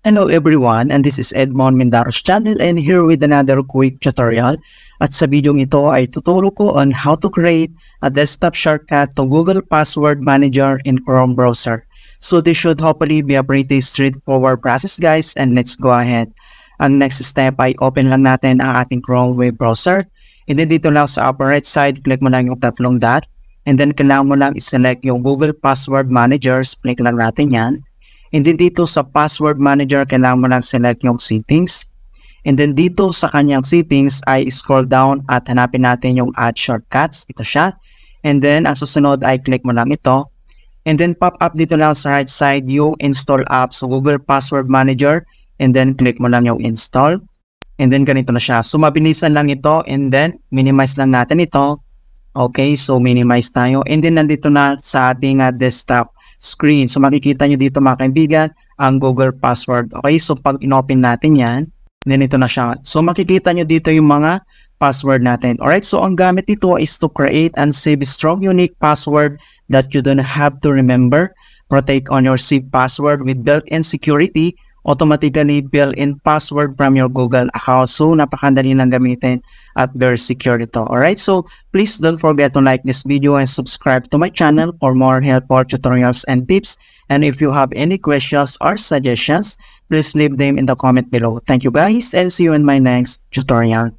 Hello everyone, and this is Edmond Mindaros channel and here with another quick tutorial. At sa video ito ay tuturo ko on how to create a desktop shortcut to Google Password Manager in Chrome browser. So this should hopefully be a pretty straightforward process guys, and let's go ahead. Ang next step ay open lang natin ang ating Chrome web browser. And then dito lang sa upper right side, click mo lang yung tatlong dot. And then kailangan mo lang i-select yung Google Password Manager, click lang natin yan. And then dito sa Password Manager, kailangan mo lang select yung settings. And then dito sa kanyang settings ay scroll down at hanapin natin yung add shortcuts. Ito siya. And then ang susunod ay click mo lang ito. And then pop up dito lang sa right side yung install app sa Google Password Manager. And then click mo lang yung install. And then ganito na siya. So mabilisan lang ito and then minimize lang natin ito. Okay, so minimize tayo. And then nandito na sa ating desktop screen. So makikita nyo dito mga kaibigan ang Google Password. Okay, so pag inopen natin yan, then ito na siya. So makikita nyo dito yung mga password natin. Alright, so ang gamit dito is to create and save strong unique password that you don't have to remember. Protect on your saved password with built-in security. Automatically built-in password from your Google account. So napakadali lang gamitin at very secure ito. Alright, so please don't forget to like this video and subscribe to my channel for more helpful tutorials and tips. And if you have any questions or suggestions, please leave them in the comment below. Thank you guys and see you in my next tutorial.